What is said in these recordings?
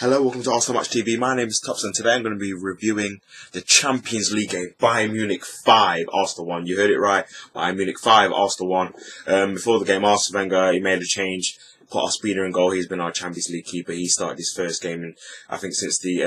Hello, welcome to Arsenal Match TV. My name is Tups, and today I'm going to be reviewing the Champions League game. Bayern Munich 5, Arsenal 1. You heard it right. Bayern Munich 5, Arsenal 1. Before the game, Arsene Wenger, he made a change. Put Ospina in goal. He's been our Champions League keeper. He started his first game, I think, since the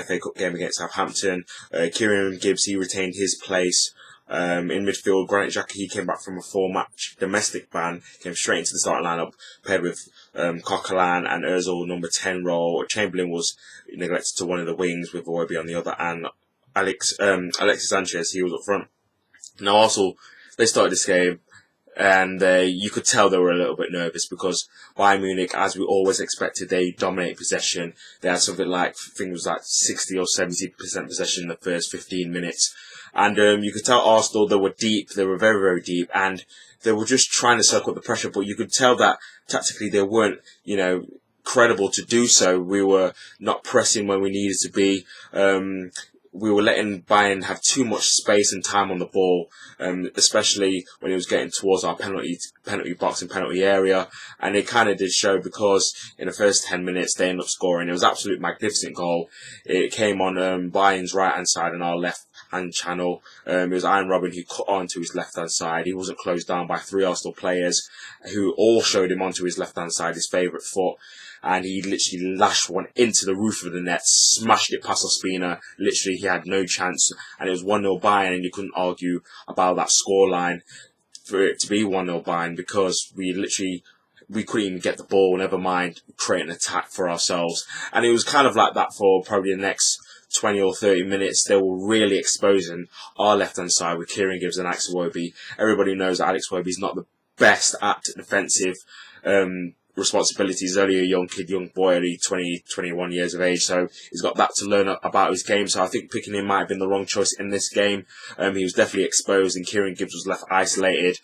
FA Cup game against Southampton. Kieran Gibbs, he retained his place. In midfield, Granit Xhaka, he came back from a 4-match domestic ban, came straight into the starting lineup, paired with Coquelin and Ozil, number 10 role. Chamberlain was neglected to one of the wings with Iwobi on the other, and Alexis Sanchez, he was up front. Now, Arsenal, they started this game, and you could tell they were a little bit nervous because Bayern Munich, as we always expected, they dominate possession. They had something like, I think it was like 60 or 70% possession in the first 15 minutes. And you could tell Arsenal, they were deep, they were very, very deep, and they were just trying to soak up the pressure, but you could tell that tactically they weren't, credible to do so. We were not pressing when we needed to be. We were letting Bayern have too much space and time on the ball, especially when it was getting towards our penalty box and penalty area. And it kind of did show because in the first 10 minutes they ended up scoring. It was an absolute magnificent goal. It came on Bayern's right-hand side and our left-hand channel. It was Ian Robin who cut onto his left-hand side. He wasn't closed down by 3 Arsenal players who all showed him onto his left-hand side, his favourite foot. And he literally lashed one into the roof of the net, smashed it past Ospina. Literally, he had no chance. And it was 1-0 Bayern, and you couldn't argue about that scoreline for it to be 1-0 Bayern because we couldn't even get the ball, never mind create an attack for ourselves. And it was kind of like that for probably the next 20 or 30 minutes. They were really exposing our left-hand side with Kieran Gibbs and Alex Iwobi. Everybody knows that Alex Iwobi is not the best at defensive responsibilities. He's only a young boy, only 20, 21 years of age, so he's got that to learn about his game. So I think picking him might have been the wrong choice in this game. He was definitely exposed, and Kieran Gibbs was left isolated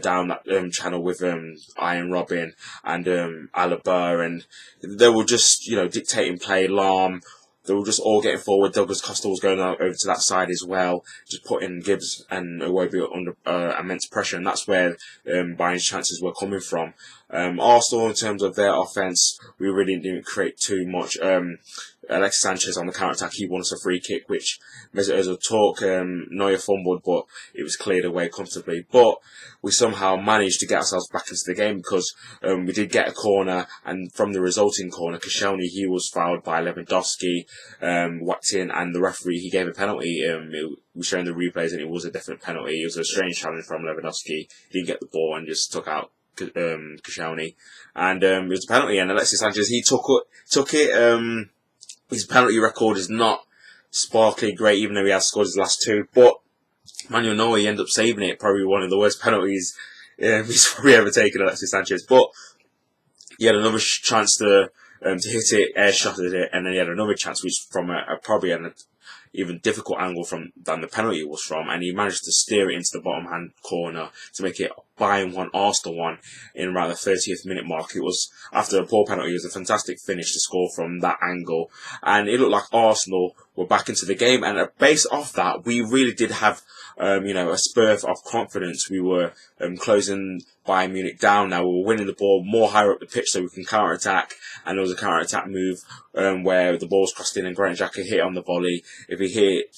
down that channel with Ian Robin and Alaba, and they were just dictating play. Lahm, they were just all getting forward. Douglas Costa was going over to that side as well, just putting Gibbs and Iwobi under immense pressure, and that's where Bayern's chances were coming from. Arsenal, in terms of their offence, we really didn't create too much. Alexis Sanchez on the counter-attack, he won us a free kick, which Mesut Ozil took. Neuer fumbled, but it was cleared away comfortably. But we somehow managed to get ourselves back into the game because we did get a corner, and from the resulting corner, Koscielny, he was fouled by Lewandowski, whacked in, and the referee, he gave a penalty. We showing the replays, and it was a definite penalty. It was a strange challenge from Lewandowski. He didn't get the ball and just took out Koscielny, and it was a penalty, and Alexis Sanchez, he took it. His penalty record is not sparkly great, even though he has scored his last 2, but Manuel Neuer, he ended up saving it. Probably one of the worst penalties he's probably ever taken, Alexis Sanchez. But he had another chance to hit it, air shotted it, and then he had another chance which from probably an even difficult angle than the penalty was from, and he managed to steer it into the bottom hand corner to make it Bayern 1, Arsenal 1 in around the 30th minute mark. It was, after a poor penalty, it was a fantastic finish to score from that angle, and it looked like Arsenal were back into the game, and based off that, we really did have a spur of confidence. We were closing Bayern Munich down now. We were winning the ball more higher up the pitch so we can counter-attack, and there was a counter-attack move where the ball was crossed in and Granit Xhaka hit on the volley. If he hit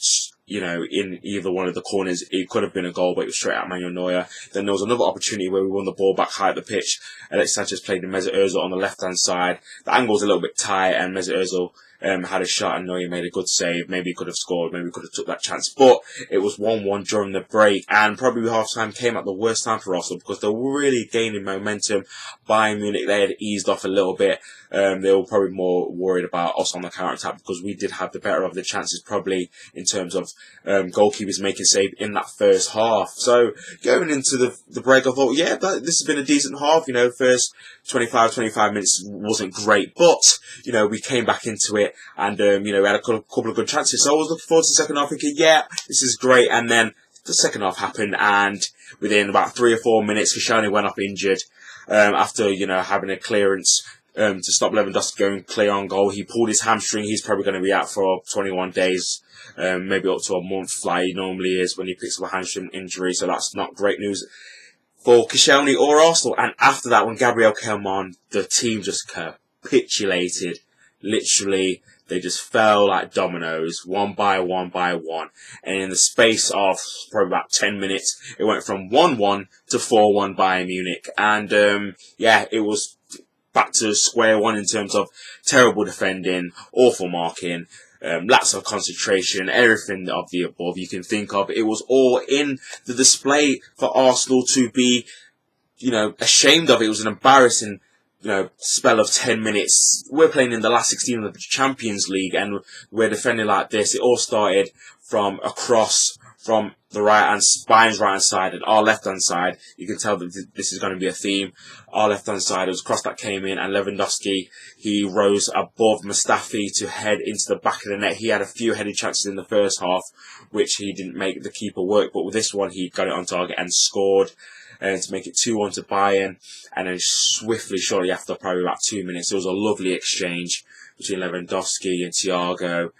in either one of the corners, it could have been a goal, but it was straight at Manuel Neuer. Then there was another opportunity where we won the ball back high at the pitch. Alexis Sanchez played in Mesut Ozil on the left-hand side. The angle was a little bit tight, and Mesut Ozil had a shot, and Neuer made a good save. Maybe he could have scored, maybe he could have took that chance. But it was 1-1 during the break, and probably half-time came at the worst time for Arsenal because they were really gaining momentum. Bayern Munich, they had eased off a little bit. They were probably more worried about us on the counter-attack because we did have the better of the chances probably in terms of goalkeepers making save in that first half. So going into the break, I thought, yeah, this has been a decent half. First 25 minutes wasn't great, but we came back into it, and we had a couple of good chances. So I was looking forward to the second half, thinking, yeah, this is great. And then the second half happened, and within about 3 or 4 minutes, Koscielny went off injured after having a clearance to stop Lewandowski going clear on goal. He pulled his hamstring. He's probably going to be out for 21 days, maybe up to a month, like he normally is when he picks up a hamstring injury. So that's not great news for Koscielny or Arsenal. And after that, when Gabriel came on, the team just capitulated. literally, they just fell like dominoes, one by one by one. And in the space of probably about 10 minutes, it went from 1-1 to 4-1 Bayern Munich. And, yeah, it was back to square one in terms of terrible defending, awful marking, lacks of concentration, everything of the above you can think of. It was all in the display for Arsenal to be, ashamed of. It was an embarrassing, spell of 10 minutes. We're playing in the last 16 of the Champions League and we're defending like this. It all started from a cross from the Bayern's right hand side and our left hand side. You can tell that this is going to be a theme. Our left hand side, it was a cross that came in, and Lewandowski, he rose above Mustafi to head into the back of the net. He had a few headed chances in the first half, which he didn't make the keeper work, but with this one, he got it on target and scored. To make it 2-1 to Bayern, and then swiftly, shortly after, probably about 2 minutes, it was a lovely exchange between Lewandowski and Thiago.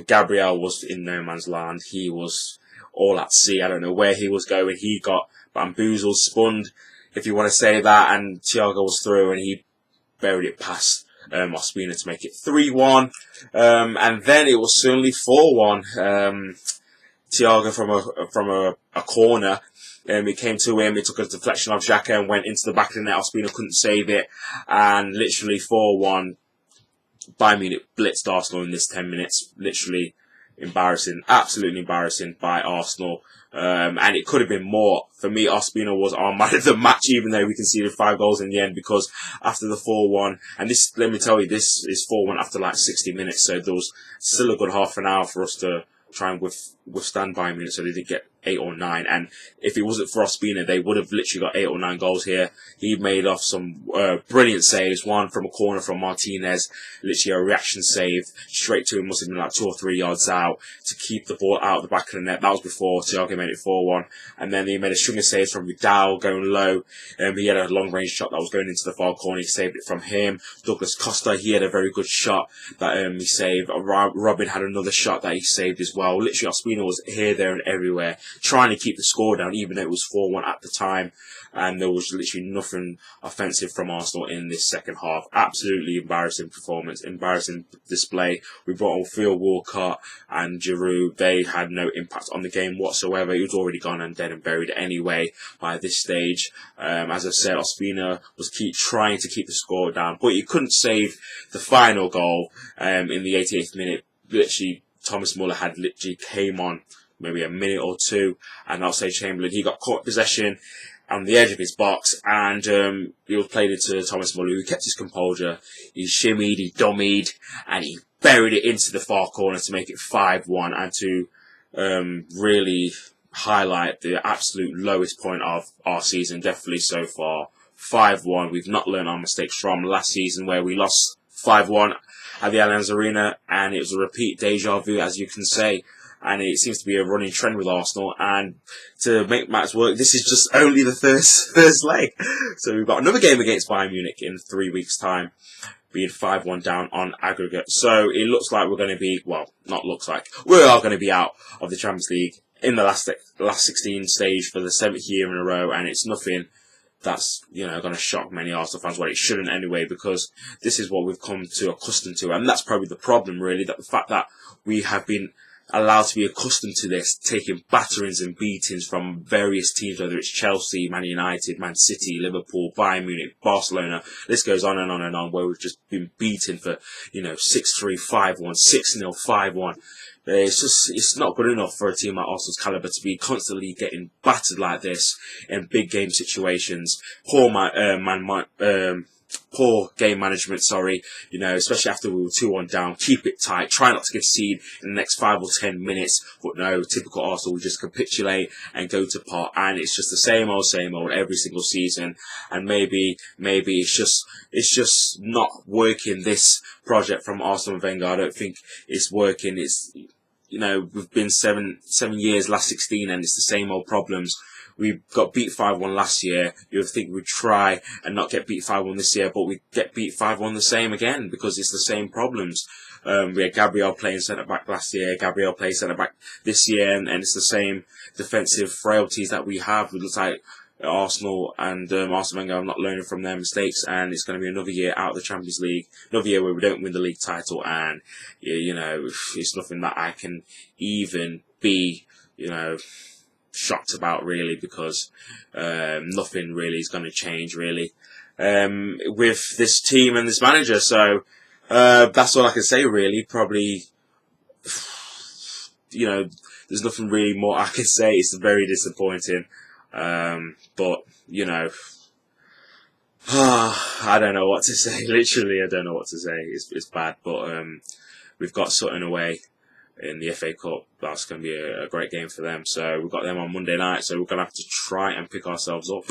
Gabriel was in no man's land. He was all at sea. I don't know where he was going. He got bamboozled, spun, if you want to say that, and Thiago was through, and he buried it past Ospina to make it 3-1. And then it was suddenly 4-1. Thiago from a corner. It came to him, it took a deflection of Xhaka and went into the back of the net. Ospina couldn't save it, and literally 4-1. Bayern Munich blitzed Arsenal in this 10 minutes. Literally embarrassing, absolutely embarrassing by Arsenal. And it could have been more. For me, Ospina was our man of the match, even though we conceded 5 goals in the end, because after the 4-1, and this, let me tell you, this is 4-1 after like 60 minutes, so there was still a good half an hour for us to try and withstand Bayern Munich so they didn't get 8 or 9. And if it wasn't for Ospina, they would have literally got 8 or 9 goals here. He made off some brilliant saves. One from a corner from Martinez, literally a reaction save straight to him, must have been like 2 or 3 yards out to keep the ball out of the back of the net. That was before Thiago made it 4-1. And then he made a string of saves from Vidal going low. He had a long range shot that was going into the far corner. He saved it from him. Douglas Costa, he had a very good shot that he saved. Robin had another shot that he saved as well. Literally, Ospina was here, there and everywhere, trying to keep the score down, even though it was 4-1 at the time. And there was literally nothing offensive from Arsenal in this second half. Absolutely embarrassing performance, embarrassing display. We brought on Theo Walcott and Giroud. They had no impact on the game whatsoever. It was already gone and dead and buried anyway by this stage. As I said, Ospina was trying to keep the score down, but he couldn't save the final goal in the 88th minute. Literally, Thomas Muller had literally came on maybe a minute or two, and Oxlade-Chamberlain, he got caught possession on the edge of his box, and he was played into Thomas Muller, who kept his composure. He shimmied, he dummied, and he buried it into the far corner to make it 5-1, and to really highlight the absolute lowest point of our season, definitely so far. 5-1. We've not learned our mistakes from last season, where we lost 5-1 at the Allianz Arena, and it was a repeat deja vu, as you can say. And it seems to be a running trend with Arsenal. And to make matters work, this is just only the first leg. So we've got another game against Bayern Munich in 3 weeks' time, being 5-1 down on aggregate. So it looks like we're going to be, well, not looks like, we are going to be out of the Champions League in the last 16 stage for the 7th year in a row. And it's nothing that's, going to shock many Arsenal fans. Well, it shouldn't anyway, because this is what we've come to accustomed to. And that's probably the problem, really, that the fact that we have been allowed to be accustomed to this, taking batterings and beatings from various teams, whether it's Chelsea, Man United, Man City, Liverpool, Bayern Munich, Barcelona. This goes on and on and on, where we've just been beaten for, 6-3, 5-1, 6-0, 5-1. It's not good enough for a team like Arsenal's calibre to be constantly getting battered like this in big game situations. Poor game management, especially after we were 2-1 down. Keep it tight. Try not to concede in the next 5 or 10 minutes. But no, typical Arsenal, we just capitulate and go to pot. And it's just the same old every single season. And maybe it's just not working, this project from Arsenal and Wenger. I don't think it's working. It's, we've been seven years, last 16, and it's the same old problems. We got beat 5-1 last year. You would think we'd try and not get beat 5-1 this year, but we get beat 5-1 the same again, because it's the same problems. We had Gabriel playing centre-back last year, Gabriel playing centre-back this year, and it's the same defensive frailties that we have. It looks like Arsenal, and Arsene Wenger are not learning from their mistakes, and it's going to be another year out of the Champions League, another year where we don't win the league title, and you know, it's nothing that I can even be, you know, shocked about really, because nothing really is going to change really with this team and this manager. So that's all I can say really. Probably, you know, there's nothing really more I can say. It's very disappointing. But, you know, I don't know what to say. Literally, I don't know what to say. It's bad, but we've got Sutton away in the FA Cup. That's going to be a great game for them. So we've got them on Monday night. So we're going to have to try and pick ourselves up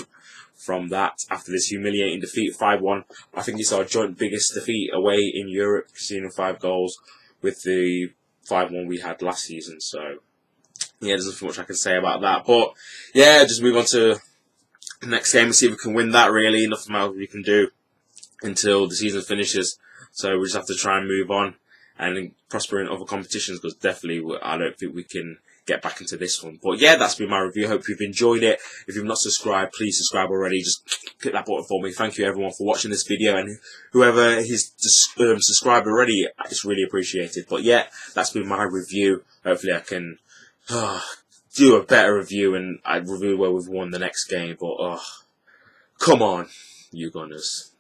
from that after this humiliating defeat, 5-1. I think it's our joint biggest defeat away in Europe, conceding 5 goals with the 5-1 we had last season. So yeah, there's nothing much I can say about that. But yeah, just move on to the next game and see if we can win that really. Nothing else we can do until the season finishes. So we just have to try and move on and prosper in other competitions, because definitely I don't think we can get back into this one. But yeah, that's been my review. Hope you've enjoyed it. If you've not subscribed, please subscribe already. Just click that button for me. Thank you everyone for watching this video, and whoever has subscribed already, it's really appreciated. But yeah, that's been my review. Hopefully I can do a better review, and I review where we've won the next game. But come on, you Gunners.